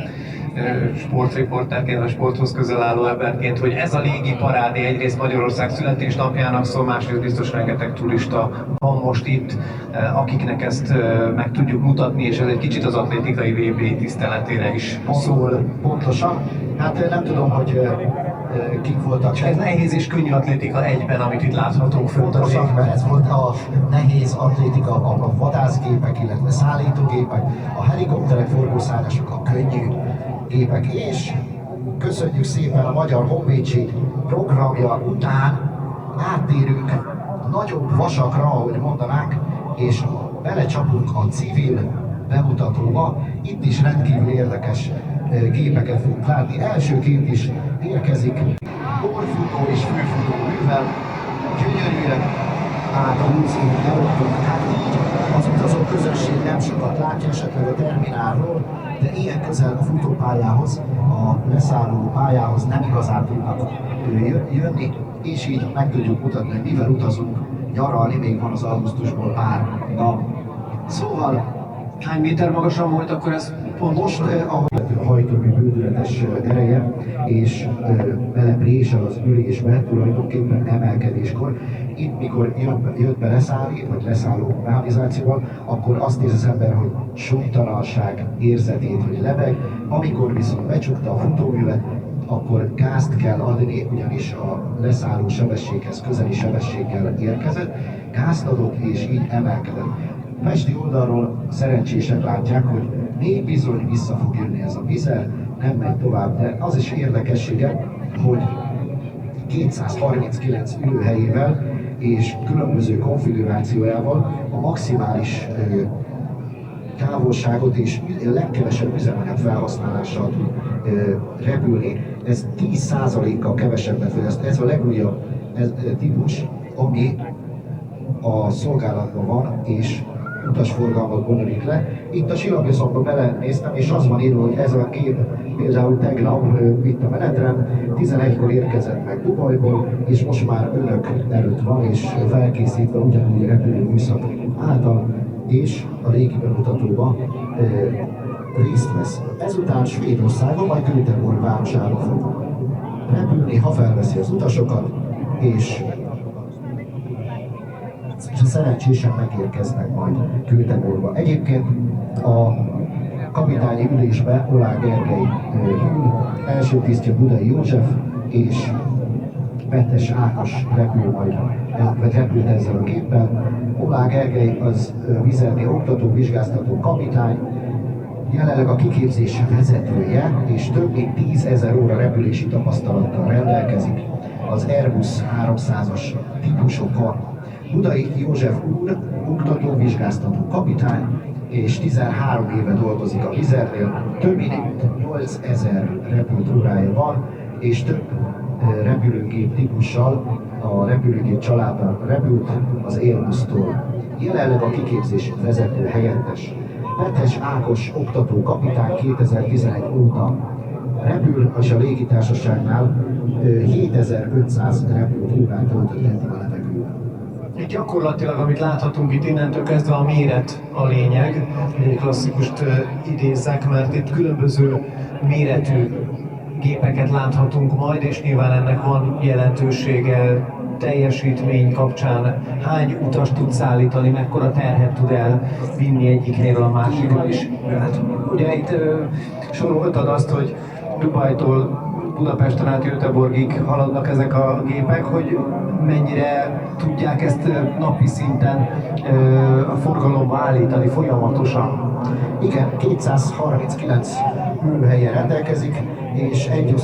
sportriporterként, vagy sporthoz közel álló emberként, hogy ez a légi parádé egyrészt Magyarország születésnapjának szól, másrészt biztos rengeteg turista van most itt, akiknek ezt meg tudjuk mutatni, és ez egy kicsit az atlétikai VB tiszteletére is szól. Pontosan. Hát nem tudom, hogy kik voltak. Ez nehéz és könnyű atlétika egyben, amit itt láthatunk fönt az Pontosan, mert ez volt a nehéz atlétika, a vadászgépek, illetve szállítógépek, a helikopterek, forgószárnyasok, a könnyű gépek, és köszönjük szépen a Magyar Honvédség programja után áttérünk nagyobb vasakra, ahogy mondanánk, és belecsapunk a civil bemutatóba. Itt is rendkívül érdekes gépeket fogunk látni. Elsőként is érkezik borfutó és főfutó művel, gyönyörűen áthúzni Európának. Hát így az utazó közönség nem sokat látja, esetleg a terminálról, de ilyen közel a futópályához, a leszálló pályához nem igazán tudnak jönni, és így meg tudjuk mutatni, hogy mivel utazunk nyaralni, még van az augusztusból pár nap. Szóval hány méter magasan volt akkor ez most, ahogy a hajtómű bődületes ereje, és belepréssel az ülésbe tulajdonképpen emelkedéskor, itt mikor jött be leszállni, vagy leszálló mechanizációval, akkor azt érzi az ember, hogy súlytalanság érzetét, hogy lebeg, amikor viszont becsukta a futóművet, akkor gázt kell adni, ugyanis a leszálló sebességhez közeli sebességgel érkezett, gázt adott és így emelkedett. Pesti oldalról szerencsések látják, hogy még bizony vissza fog jönni ez a vizer, nem megy tovább, de az is érdekessége, hogy 239 ülőhelyével és különböző konfigurációjával a maximális távolságot és legkevesebb üzemanyag felhasználással tud repülni. ez 10%-kal kevesebbet fogyaszt. Ez a legújabb típus, ami a szolgálatban van, és utasforgalmat bonyolít le. Itt a csillagvészonba belenéztem, és az van írva, hogy ez a gép például tegnap itt a menetrend, 11-kor érkezett meg Dubajból, és most már önök előtt van, és felkészítve ugyanúgy repülő műszak által, és a légi bemutatóban részt vesz. Ezután Svédországon, majd Göteborg városába fog repülni, ha felveszi az utasokat, és szerencsésen megérkeznek majd Göteborgba. Egyébként a kapitányi ülésbe Oláh Gergely ül, első tisztje Budai József és Petes Ákos repül majd, vagy repült ezzel a géppel. Oláh Gergely az vizerni oktató, vizsgáztató kapitány, jelenleg a kiképzés vezetője, és több mint 10 000 óra repülési tapasztalattal rendelkezik az Airbus 300-as típusokon. Budai József úr, oktató, vizsgáztató kapitány, és 13 éve dolgozik a Vizernél, több mint 8000 repült órája van, és több repülőgép típussal a repülőgép családban repült az Airbus-tól. Jelenleg a kiképzés vezető helyettes. Petes Ákos oktató kapitány 2011 óta repül, és a légitársaságnál 7500 repült órát töltött eddig a levegőben. Gyakorlatilag, amit láthatunk itt innentől kezdve, a méret a lényeg. Egy klasszikust idézzek, mert itt különböző méretű gépeket láthatunk majd, és nyilván ennek van jelentősége teljesítmény kapcsán. Hány utast tud szállítani, mekkora terhet tud elvinni egyiknél a másikra is. Hát ugye itt soroltad azt, hogy Dubajtól Budapesten át Göteborgig haladnak ezek a gépek, hogy mennyire tudják ezt napi szinten a forgalomba állítani folyamatosan. Igen, 239 ülőhelyen rendelkezik, és egy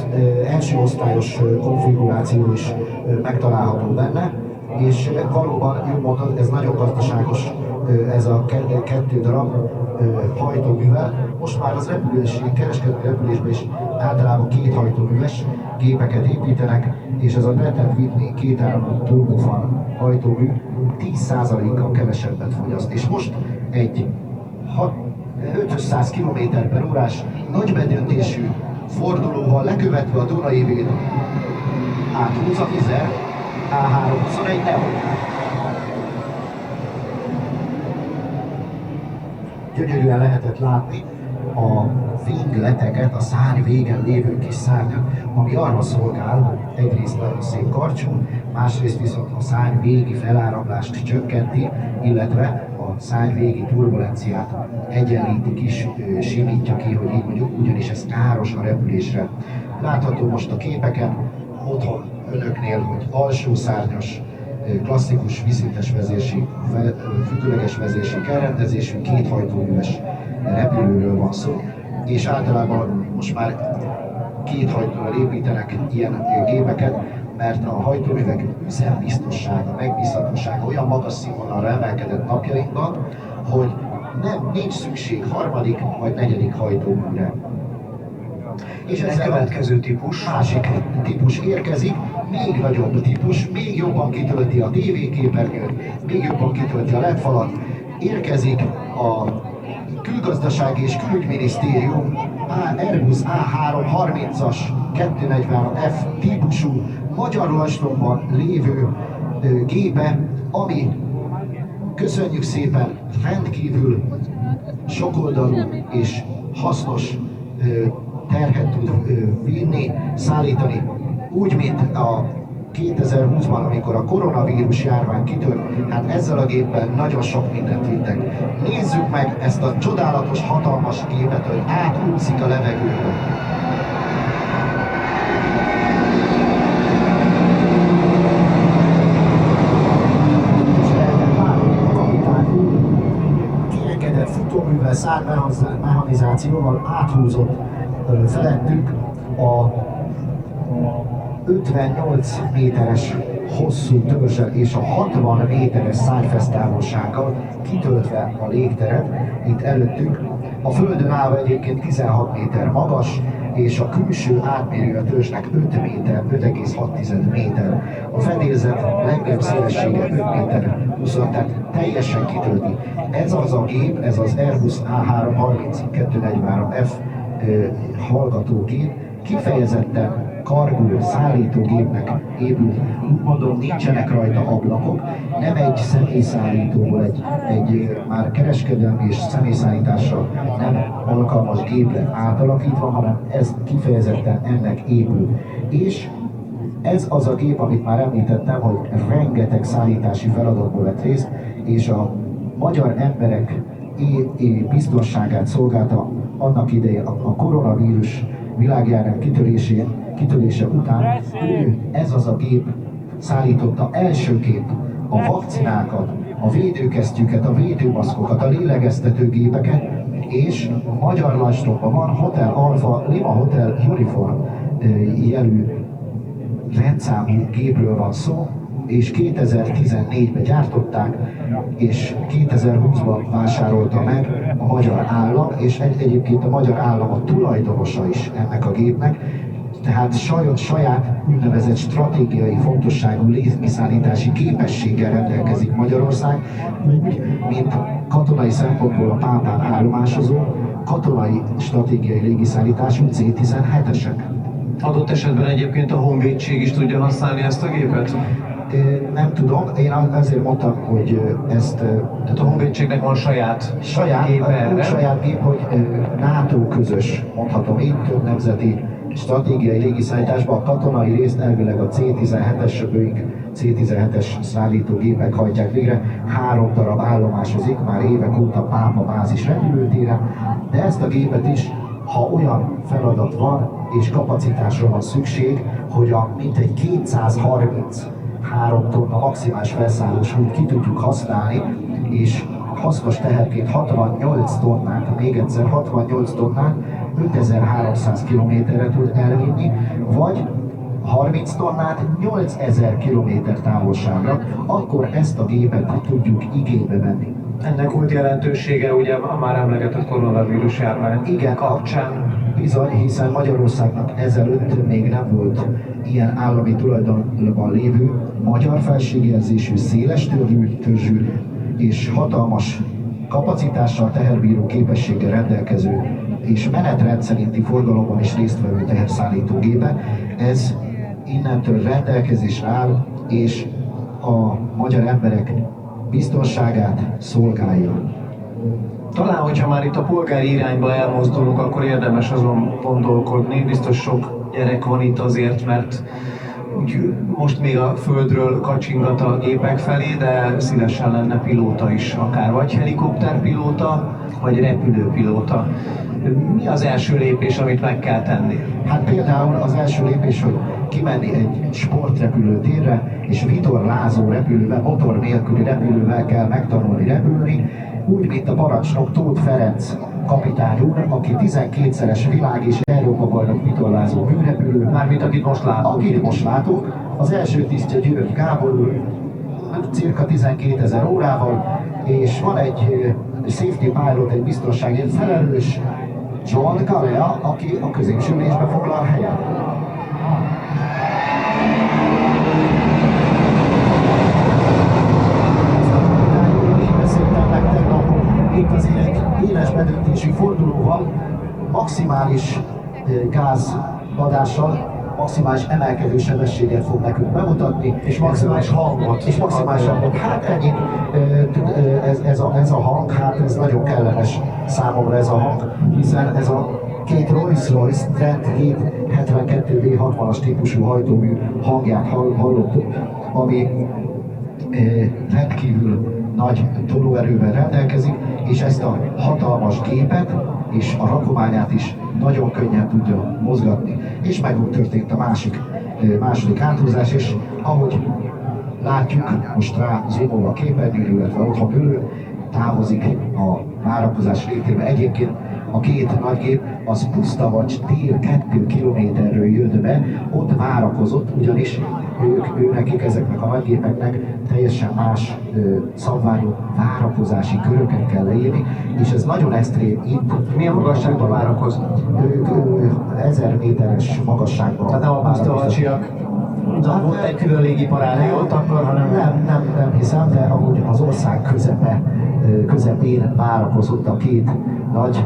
első osztályos konfiguráció is megtalálható benne, és valóban, jól mondod, ez nagyon gazdaságos, ez a 2 darab hajtóművel. Most már az kereskedelmi repülésben is általában 2 hajtóműves gépeket építenek, és ez a Pratt & Whitney 2 áramú turbofan hajtómű 10%-kal kevesebbet fogyaszt. És most egy 500 km/h nagybedöntésű fordulóval lekövetve a Dunai Vén áthúz a Vizer A321 Neo. Gyönyörűen lehetett látni a wingleteket, a szárny végen lévő kis szárnyak, ami arra szolgál, egyrészt nagyon szép karcsú, másrészt viszont a szárny végi feláramlást csökkenti, illetve a szárny végi turbulenciát egyenlíti kis, simítja ki, hogy így mondjuk, ugyanis ez káros a repülésre. Látható most a képeken, otthon önöknél, hogy alsó szárnyas, klasszikus vízszintes vezési, függőleges vezési elrendezésű, 2 hajtóműves repülőről van szó, és általában most már 2 hajtóval építenek ilyen gépeket, mert a hajtóművek üzembiztossága, megbízhatósága olyan magas színvonalra emelkedett napjainkban, hogy nincs szükség 3. vagy 4. hajtóműre. És ez a következő típus. Másik típus érkezik, még nagyobb típus, még jobban kitölti a tévéképernyőt, még jobban kitölti a LED-falat. Érkezik a Külgazdasági és Külügyminisztérium Airbus A330-as 243F típusú magyar lajstromban lévő gépe, ami, köszönjük szépen, rendkívül sokoldalú és hasznos terhet tud vinni, szállítani, úgy, mint a 2020-ban, amikor a koronavírus járvány kitört, hát ezzel a géppel nagyon sok mindent vittek. Nézzük meg ezt a csodálatos, hatalmas gépet, hogy átúszik a levegőben. Kiengedett futóművel, szármechanizációval áthúzott felettük a 58 méteres hosszú törzsel és a 60 méteres szájfesztávolsággal kitöltve a légteret itt előttünk. A földön állva egyébként 16 méter magas, és a külső átmérő a törzsnek 5 méter, 5,6 méter. A fedélzet legjobb szélessége 5 méter 20, tehát teljesen kitölti. Ez az a gép, ez az Airbus A330-243F hallgatógép, kifejezetten kargó szállítógépnek épül. Úgy mondom, nincsenek rajta ablakok, nem egy személyszállítóból, egy már kereskedelmi és személyszállításra nem alkalmas gépre átalakítva, hanem ez kifejezetten ennek épül. És ez az a gép, amit már említettem, hogy rengeteg szállítási feladatból vett részt, és a magyar emberek biztonságát szolgálta annak idején a koronavírus világjárvány kitörése után. Ez az a gép szállította elsőként a vakcinákat, a védőkesztyűket, a védőmaszkokat, a lélegeztetőgépeket, és magyar Lajstromban van Hotel Alfa Lima Hotel Uniform jelű rendszámú gépről van szó, és 2014-ben gyártották, és 2020-ban vásárolta meg a magyar állam, és egyébként a magyar állam a tulajdonosa is ennek a gépnek, tehát saját úgynevezett stratégiai fontosságú légiszállítási képességgel rendelkezik Magyarország, úgy, mint katonai szempontból a Pápán állomásozó, katonai stratégiai légiszállítású C-17-esek. Adott esetben egyébként a honvédség is tudja használni ezt a gépet? Nem tudom, én azért mondtam, hogy ezt... Tehát a honvédségnek van saját gépe? Saját gép, hogy NATO közös, mondhatom így, több nemzeti stratégiai légiszállításban a katonai részt elvileg a C-17-es Boeing C-17-es szállítógépek hajtják végre. 3 darab állomásozik már évek óta Pápa bázis repülőtéren, de ezt a gépet is, ha olyan feladat van és kapacitásra van szükség, hogy a mintegy 233 tonna maximális felszállós súlyt ki tudjuk használni, és hasznos teherként 68 tonnát, még egyszer 68 tonnát 5300 kilométerre tud elvinni, vagy 30 tonnát 8000 kilométer távolságra, akkor ezt a gépet tudjuk igénybe venni. Ennek volt jelentősége ugye a már emlegetett koronavírus járvány kapcsán. Bizony, hiszen Magyarországnak ezelőtt még nem volt ilyen állami tulajdonban lévő, magyar felségjelzésű, széles törzsű és hatalmas kapacitással, teherbíró képességgel rendelkező és menetrend szerinti forgalomban is résztvevő teherszállítógépe. Ez innentől rendelkezésre áll, és a magyar emberek biztonságát szolgálja. Talán, hogyha már itt a polgári irányba elmozdulunk, akkor érdemes azon gondolkodni. Biztos sok gyerek van itt azért, mert úgy most még a földről kacsingat a gépek felé, de szívesen lenne pilóta is, akár vagy helikopterpilóta, vagy repülőpilóta. Mi az első lépés, amit meg kell tenni? Hát például az első lépés, hogy kimenni egy sportrepülőtérre, és vitorlázó repülővel, motor nélküli repülővel kell megtanulni repülni, úgy, mint a parancsnok Tóth Ferenc kapitány úr, aki 12-szeres világ és Európa bajnok vitorlázó műrepülő. Mármint akit most látunk. Akit most látunk. Az első tisztje György Gábor úr, cirka 12 000 órával, és van egy safety pilot, egy biztonságért felelős John Galea, aki a középső ülésbe foglal helyet. Itt az éles bedöntésű fordulóval, maximális gázadással, maximális emelkedő sebességet fog nekünk bemutatni. És maximális hangot. És maximális hangot. Hát ennyi, ez a hang, hát ez nagyon kellemes számomra ez a hang, hiszen ez a két Rolls-Royce Trent 772 V60-as típusú hajtómű hangját hallottuk, ami rendkívül nagy tolóerővel rendelkezik, és ezt a hatalmas gépet és a rakományát is nagyon könnyen tudja mozgatni. És meg történt a második áthúzás, és ahogy látjuk, most rá zoomol a képernyőn, illetve otthon ülő, távozik a várakozás létében. Egyébként a két nagygép az Pusztavacs tér 2 kilométerről jött be, ott várakozott, ugyanis nekik, ezeknek a nagygépeknek teljesen más szabványú várakozási köröket kell leírni, és ez nagyon extrém itt. Milyen magasságban várakoznak? 1000 méteres magasságban. Tehát nem a pusztavacsiak, volt egy külön légiparálé ott akkor, hanem... Nem hiszem, de ahogy az ország közepén várakozott a két nagy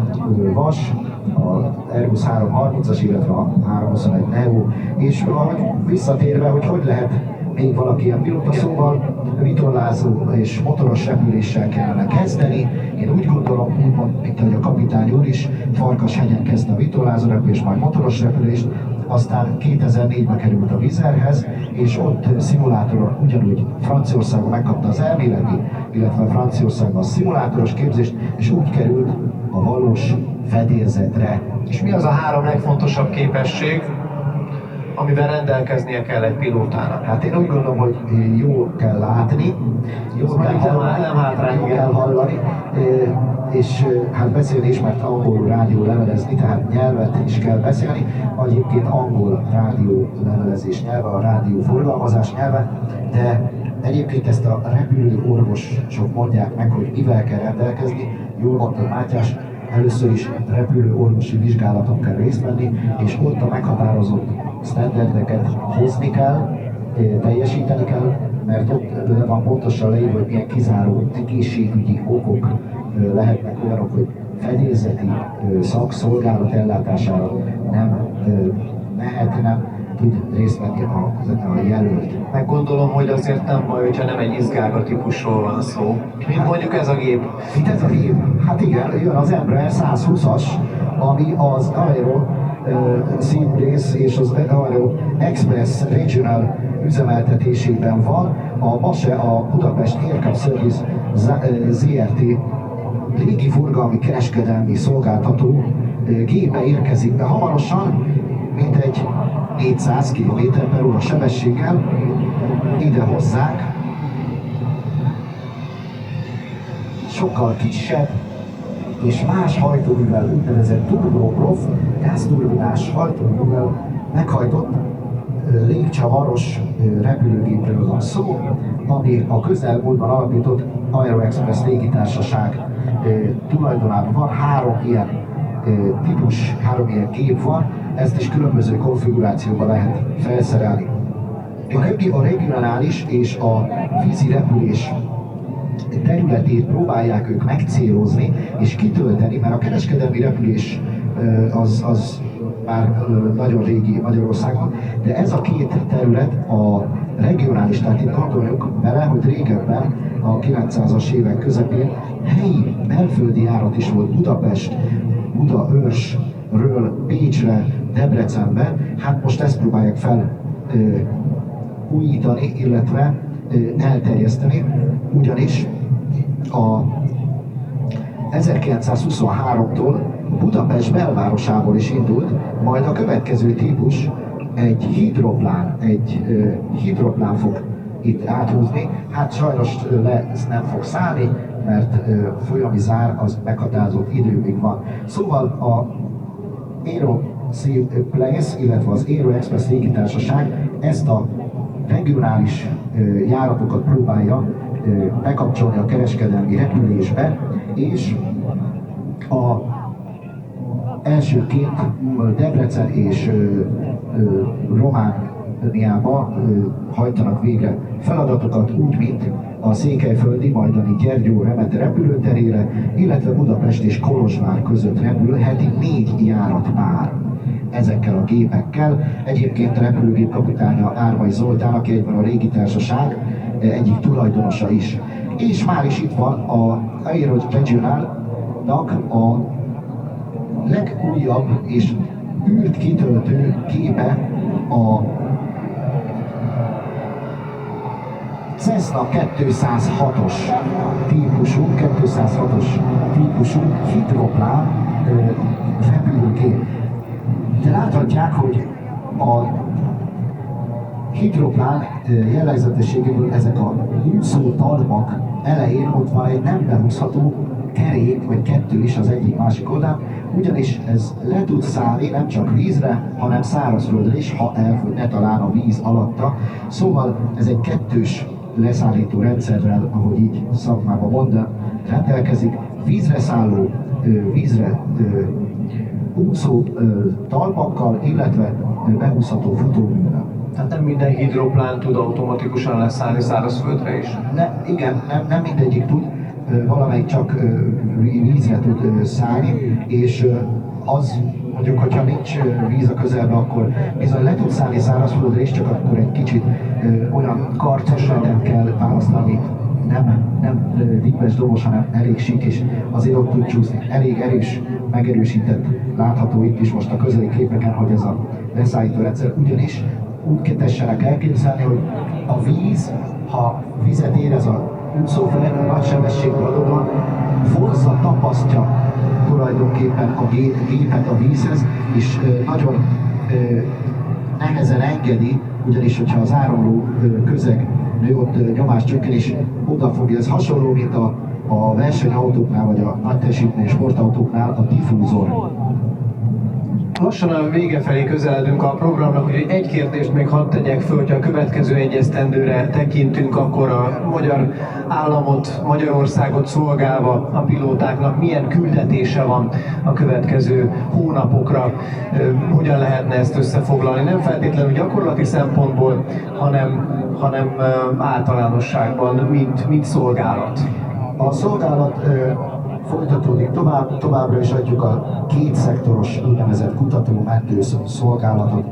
vas, az Airbus 330-as, illetve a 321 Neo, és visszatérve, hogy lehet még valaki ilyen pilóta, szóval vitorlázó és motoros repüléssel kellene kezdeni. Én úgy gondolom, úgymond, mint ahogy a kapitány úr is, Farkashegyen kezdte a vitorlázó repülést, majd motoros repülést, aztán 2004-ben került a Vizerhez, és ott szimulátoron ugyanúgy Franciaországban megkapta az elméleti, illetve Franciaországban a szimulátoros képzést, és úgy került a valós fedélzetre. És mi az a 3 legfontosabb képesség, amivel rendelkeznie kell egy pilótának? Hát én úgy gondolom, hogy jól kell látni, jól kell hallani, és hát beszélni is, mert angol rádió levelezni, tehát nyelvet is kell beszélni. Egyébként angol rádió levelezés nyelve, a rádió forgalmazás nyelve, de egyébként ezt a repülő orvosok mondják meg, hogy mivel kell rendelkezni. Jól mondtad, Mátyás, először is repülő orvosi vizsgálaton kell részt venni, és ott a meghatározott standardeket hozni kell, teljesíteni kell, mert ott van pontosan leírva, hogy milyen kizáró egészségügyi okok lehetnek olyanok, hogy fedélzeti szakszolgálat ellátására nem tud részt venni a jelölt. Meg gondolom, hogy azért nem baj, hogyha nem egy izgága típusról van szó. Mint mondjuk ez a gép. Itt ez a gép? Hát igen, jön az Embraer 120-as, ami az Aero Seaplace és az Aero Express Regional üzemeltetésében van. A BASE, a Budapest Aircraft Service ZRT légiforgalmi kereskedelmi szolgáltató gépe érkezik be hamarosan, mintegy 400 km/h sebességgel ide hozzák. Sokkal kisebb és más hajtóművel, úgynevezett turboprop, gázturbinás hajtóművel meghajtott légcsavaros repülőgépről van szó, ami a közelmúltban alapított Aero Express légitársaság tulajdonában van. 3 ilyen típus, 3 ilyen gép van, ezt is különböző konfigurációban lehet felszerelni. A regionális és a vízi repülés területét próbálják ők megcélozni és kitölteni, mert a kereskedelmi repülés az már nagyon régi Magyarországon, de ez a két terület a regionális, tehát itt gondoljuk bele, hogy régebben a 900-as évek közepén helyi belföldi járat is volt Budapest, Budaörsről Pécsre, Debrecenbe, hát most ezt próbálják újítani, illetve elterjeszteni, ugyanis a 1923-tól Budapest belvárosából is indult, majd a következő típus egy hidroplán fog itt áthúzni. Hát sajnos ez nem fog szállni, mert folyami zár az meghatározott időig van. Szóval a Aero Seaplace, illetve az Aero Express légitársaság ezt a regionális járatokat próbálja bekapcsolni a kereskedelmi repülésbe, és elsőként Debrecen és Romániába hajtanak végre feladatokat, úgy, mint a székelyföldi, majdani Gyergyó-Remete repülőterére, illetve Budapest és Kolozsvár között repül heti 4 járat pár ezekkel a gépekkel. Egyébként a repülőgép kapitánya Ármai Zoltán, aki egyben a légitársaság egyik tulajdonosa is. És már is itt van a Aero Regionalnak a legújabb és űrt kitöltő gépe, a Cessna 206-os típusú hidroplán repülőgép. De láthatják, hogy a hidroplán jellegzetességéből ezek a húzó talmak elején ott van egy nem behúzható kerék, vagy kettő is az egyik másik oldalán, ugyanis ez le tud szállni nem csak vízre, hanem szárazföldre is, ha elfogy ne talán a víz alatta. Szóval ez egy kettős leszállító rendszerrel, ahogy így szakmában mondan, rendelkezik, vízre szálló, vízre úszó talpakkal, illetve behúzható futóművel. Tehát nem minden hidroplán tud automatikusan leszállni szárazföldre is? Igen, nem mindegyik tud, valamelyik csak vízre tud szállni, és az mondjuk, hogyha nincs víz a közelben, akkor bizony le tud szállni szárazföldre is, csak akkor egy kicsit olyan karcosrendet kell választani, nem dimbes dobos, hanem elég sík, és azért ott tud csúszni. Elég erős, megerősített, látható itt is most a közeli képeken, hogy ez a leszállító rendszer, ugyanis úgy tessenek elképzelni, hogy a víz, ha vizet érez a úszófelelő nagy sebességgel adódóan, forza, tapasztja tulajdonképpen a gépet a vízhez, és nagyon nehezen engedi, ugyanis hogyha az áramló közeg nő, ott nyomás csökken, és odafogja. Ez hasonló, mint a versenyautóknál, vagy a nagy teljesítményű sportautóknál a diffúzor. Lassan a vége felé közeledünk a programnak, úgyhogy egy kérdést még hadd tegyek föl, hogy a következő egy esztendőre tekintünk, akkor a magyar államot, Magyarországot szolgálva a pilótáknak milyen küldetése van a következő hónapokra, hogyan lehetne ezt összefoglalni, nem feltétlenül gyakorlati szempontból, hanem általánosságban, mint szolgálat. A szolgálat folytatódik továbbra is adjuk a kétszektoros úgynevezett kutató-mentő szolgálatot.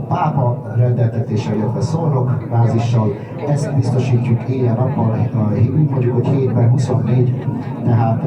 Pápa rendeltetéssel, illetve szolnok bázissal, ezt biztosítjuk éjjel-nappal, úgy mondjuk, hogy 7/24, tehát